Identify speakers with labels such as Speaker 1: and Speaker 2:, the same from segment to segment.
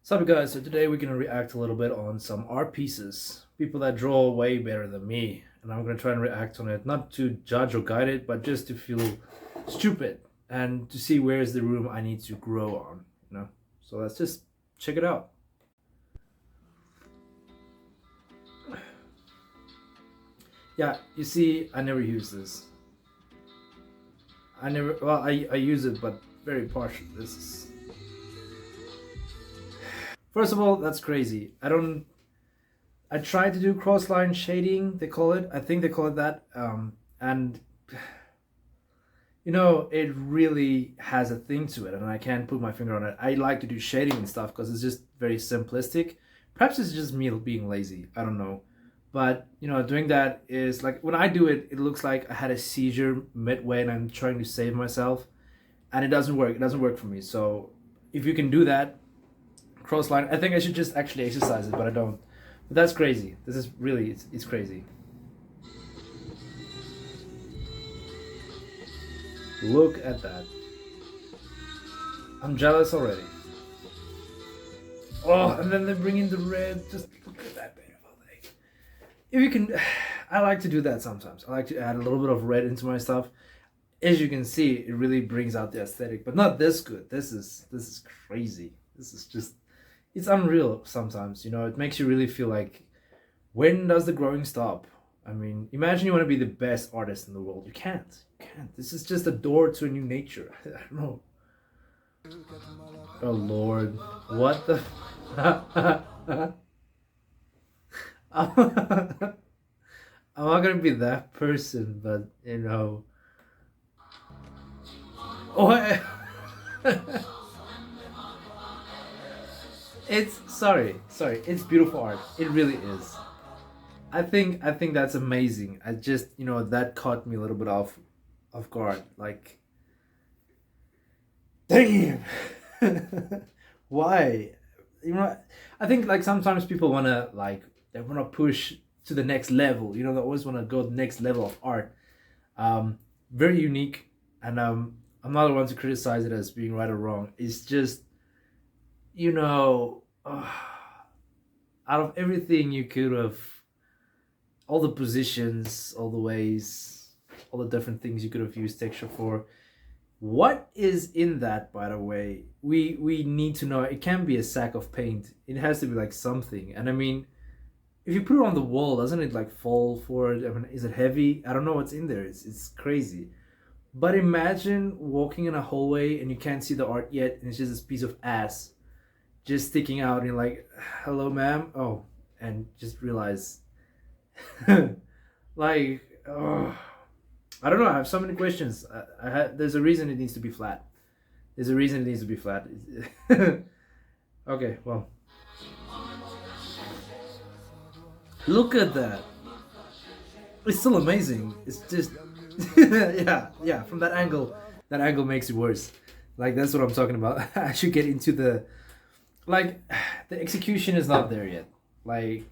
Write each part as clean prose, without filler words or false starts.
Speaker 1: What's up guys, so today we're going to react a little bit on some art pieces. People that draw way better than me. And I'm going to try and react on it, not to judge or guide it, but just to feel stupid. And to see where's the room I need to grow on. So let's just check it out. Yeah, you see, I never use this. I use it, but very partially. First of all, that's crazy. I tried to do cross-line shading, they call it. I think they call it that. And it really has a thing to it, and I can't put my finger on it. I like to do shading and stuff because it's just very simplistic. Perhaps it's just me being lazy. I don't know. But, doing that is like, when I do it, it looks like I had a seizure midway and I'm trying to save myself. And it doesn't work. It doesn't work for me. So if you can do that, cross line, I think I should just actually exercise it, but I don't. But that's crazy. This is really, it's crazy. Look at that. I'm jealous already. Oh, and then they bring in the red. Just look at that beautiful thing. If you can, I like to do that sometimes. I like to add a little bit of red into my stuff. As you can see, it really brings out the aesthetic, but not this good. This is crazy. This is just, it's unreal sometimes. It makes you really feel like, when does the growing stop? I mean, imagine you want to be the best artist in the world. You can't. This is just a door to a new nature. I don't know. Oh Lord, what the? I'm not gonna be that person, but Oh, it's sorry. It's beautiful art. It really is. I think that's amazing. I just that caught me a little bit off guard. Like, damn. Why? I think like sometimes people they wanna push to the next level. They always wanna go to the next level of art. Very unique, and I'm not the one to criticize it as being right or wrong. It's just out of everything you could have, all the positions, all the ways, all the different things you could have used texture for, what is in that, by the way? We need to know. It can't be a sack of paint. It has to be like something. And I mean, if you put it on the wall, doesn't it like fall forward? I mean, is it heavy? I don't know what's in there. It's crazy. But imagine walking in a hallway and you can't see the art yet, and it's just this piece of ass just sticking out, and you're like, hello ma'am. Oh, and just realize like, oh, I don't know, I have so many questions. There's a reason it needs to be flat. Okay, well, look at that. It's still amazing. It's just yeah, from that angle makes it worse. Like, that's what I'm talking about. I should get into the execution is not there yet. Like,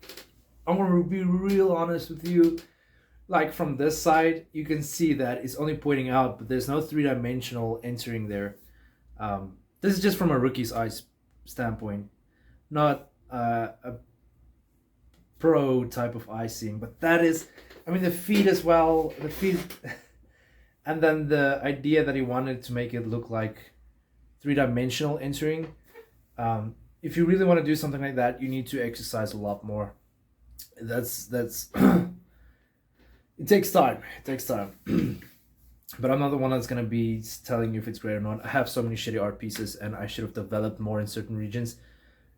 Speaker 1: I'm gonna be real honest with you. Like, from this side, you can see that it's only pointing out, but there's no three-dimensional entering there. This is just from a rookie's eyes standpoint, not a pro type of icing. But that is, I mean, the feet as well. The feet, and then the idea that he wanted to make it look like three-dimensional entering. If you really want to do something like that, you need to exercise a lot more. That's it takes time. But I'm not the one that's gonna be telling you if it's great or not. I have so many shitty art pieces, and I should have developed more in certain regions.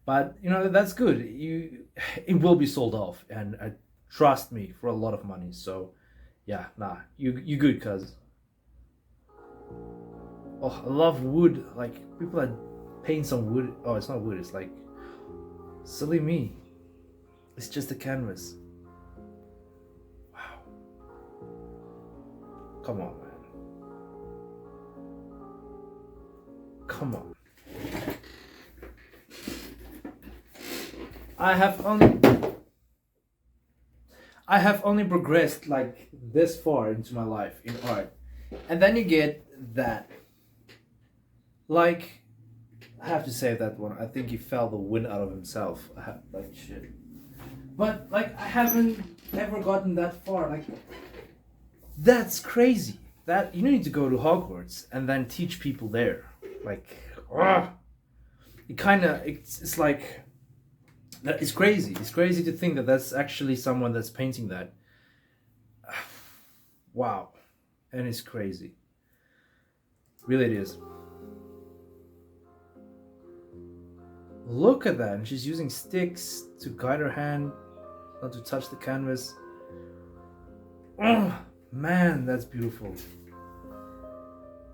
Speaker 1: But that's good. It will be sold off, and trust me, for a lot of money. So yeah, nah, you good, cuz. Oh, I love wood. Like, people that paints on wood. Oh, it's not wood, it's like, silly me. It's just a canvas. Wow. Come on, man. Come on. I have only progressed like this far into my life in art. And then you get that. Like, I have to say that one. I think he felt the wind out of himself. Like shit. But like I haven't ever gotten that far. Like that's crazy. That you need to go to Hogwarts and then teach people there. Like, it kind of it's like that. It's crazy. It's crazy to think that that's actually someone that's painting that. Wow, and it's crazy. Really, it is. Look at that, and she's using sticks to guide her hand, not to touch the canvas. Oh man, that's beautiful.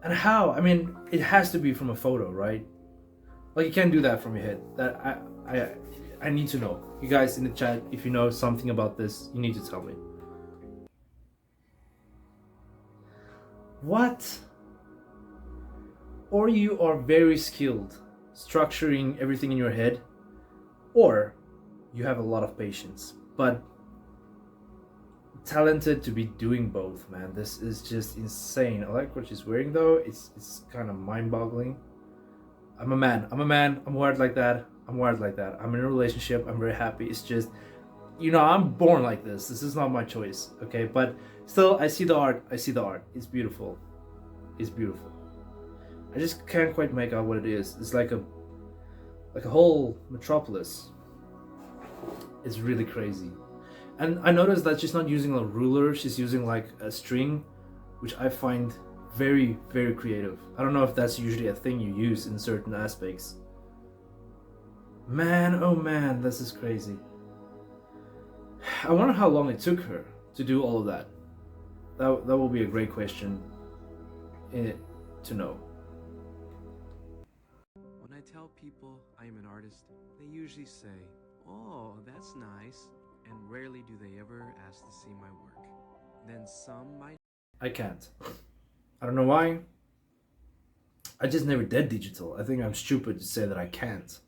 Speaker 1: And how? I mean, it has to be from a photo, right? Like you can't do that from your head. That I need to know. You guys in the chat, if you know something about this, you need to tell me. What? Or you are very skilled structuring everything in your head, or you have a lot of patience, but talented to be doing both, man. This is just insane. I like what she's wearing though. It's kind of mind-boggling. I'm a man. I'm wired like that. I'm in a relationship. I'm very happy. It's just, I'm born like this. This is not my choice, okay? But still, I see the art. It's beautiful. I just can't quite make out what it is. It's like a whole metropolis. It's really crazy. And I noticed that she's not using a ruler, she's using like a string, which I find very, very creative. I don't know if that's usually a thing you use in certain aspects. Man, oh man, this is crazy. I wonder how long it took her to do all of that. That will be a great question to know.
Speaker 2: When I tell people I am an artist, they usually say, "Oh, that's nice," and rarely do they ever ask to see my work. Then some might.
Speaker 1: I can't. I don't know why. I just never did digital. I think I'm stupid to say that I can't.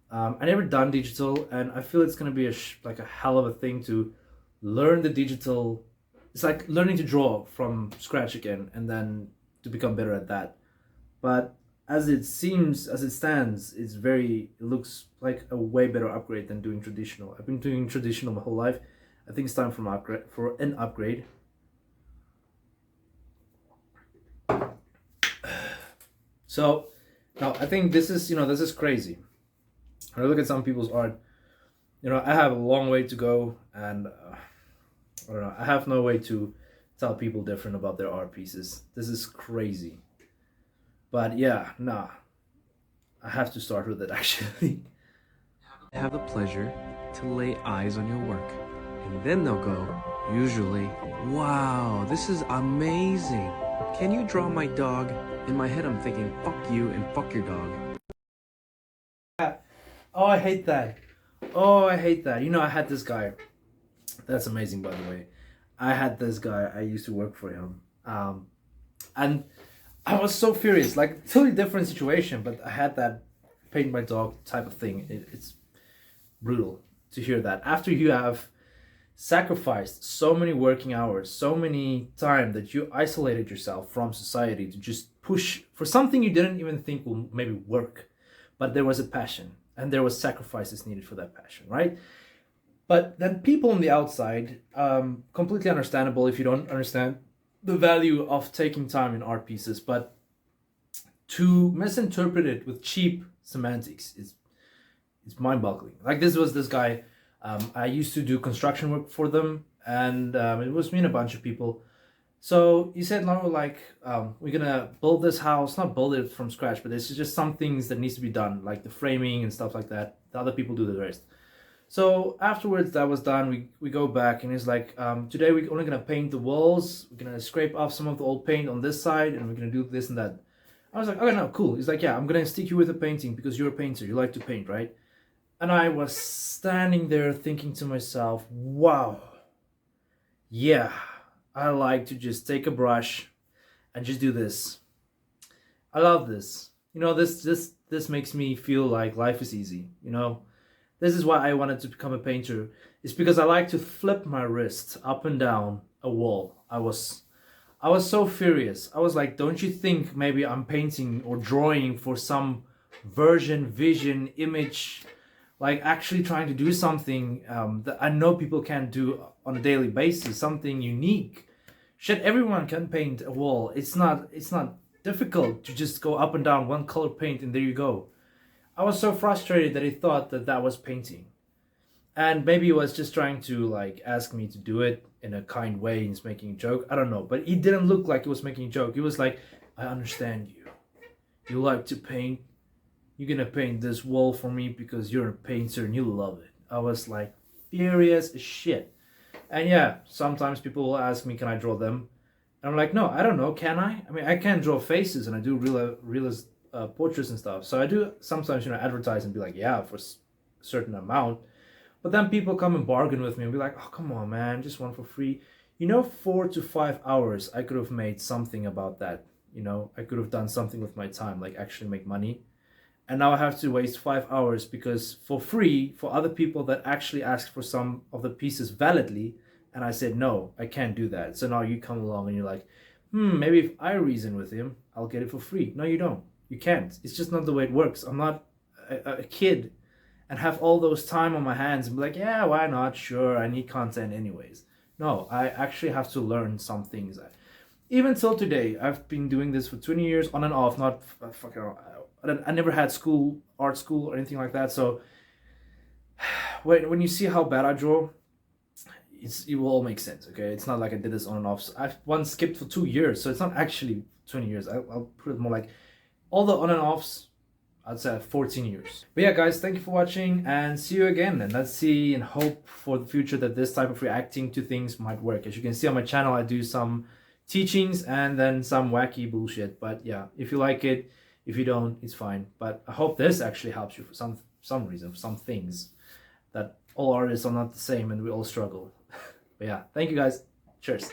Speaker 1: I never done digital, and I feel it's gonna be like a hell of a thing to learn the digital. It's like learning to draw from scratch again, and then to become better at that. But as it stands, it looks like a way better upgrade than doing traditional. I've been doing traditional my whole life. I think it's time for an upgrade. So now I think this is crazy. When I look at some people's art, I have a long way to go, and I don't know. I have no way to tell people different about their art pieces. This is crazy. But yeah, nah. I have to start with it actually.
Speaker 2: Have the pleasure to lay eyes on your work, and then they'll go, usually, "Wow, this is amazing. Can you draw my dog?" In my head, I'm thinking, "Fuck you and fuck your dog."
Speaker 1: Oh, I hate that. I had this guy. That's amazing, by the way. I had this guy. I used to work for him. And I was so furious. Like, totally different situation, but I had that paint my dog type of thing. It's brutal to hear that. After you have sacrificed so many working hours, so many time that you isolated yourself from society to just push for something you didn't even think will maybe work. But there was a passion, and there was sacrifices needed for that passion, right? But then people on the outside, completely understandable if you don't understand the value of taking time in art pieces, but to misinterpret it with cheap semantics is mind-boggling. Like this guy, I used to do construction work for them, and it was me and a bunch of people. So he said, "No, like we're gonna build this house, not build it from scratch, but there's just some things that needs to be done, like the framing and stuff like that. The other people do the rest." So afterwards that was done, we go back, and he's like, "Today we're only gonna paint the walls. We're gonna scrape off some of the old paint on this side, and we're gonna do this and that." I was like, "Okay, no, cool." He's like, "Yeah, I'm gonna stick you with a painting because you're a painter. You like to paint, right?" And I was standing there thinking to myself, "Wow, yeah, I like to just take a brush and just do this. I love this. This makes me feel like life is easy. This is why I wanted to become a painter. It's because I like to flip my wrist up and down a wall." I was so furious. I was like, "Don't you think maybe I'm painting or drawing for some vision, image, like actually trying to do something that I know people can't do on a daily basis, something unique. Shit, everyone can paint a wall. It's not difficult to just go up and down one color paint and there you go. I was so frustrated that he thought that that was painting. And maybe he was just trying to like ask me to do it in a kind way. He's making a joke. I don't know. But he didn't look like he was making a joke. He was like, I understand you. You like to paint. You're gonna paint this wall for me because you're a painter and you love it. I was like furious as shit. And yeah, sometimes people will ask me, can I draw them? And I'm like, no, I don't know. Can I? I mean, I can draw faces and I do realist portraits and stuff. So I do sometimes, advertise and be like, yeah, for a certain amount. But then people come and bargain with me and be like, oh, come on, man, just one for free. 4 to 5 hours, I could have made something about that. I could have done something with my time, like actually make money. And now I have to waste 5 hours because for free, for other people that actually asked for some of the pieces validly, and I said, no, I can't do that. So now you come along and you're like, maybe if I reason with him, I'll get it for free. No, you don't. You can't. It's just not the way it works. I'm not a kid and have all those time on my hands and be like, yeah, why not? Sure, I need content anyways. No, I actually have to learn some things. Even till today, I've been doing this for 20 years on and off, not fucking, I never had art school or anything like that. So when you see how bad I draw, it will all make sense, okay? It's not like I did this on and off. So I've once skipped for 2 years, so it's not actually 20 years. I'll put it more like all the on and offs, I'd say 14 years. But yeah, guys, thank you for watching and see you again. And let's see and hope for the future that this type of reacting to things might work. As you can see on my channel, I do some teachings and then some wacky bullshit. But yeah, if you like it, if you don't, it's fine. But I hope this actually helps you for some reason, for some things, that all artists are not the same and we all struggle. But yeah, thank you guys. Cheers.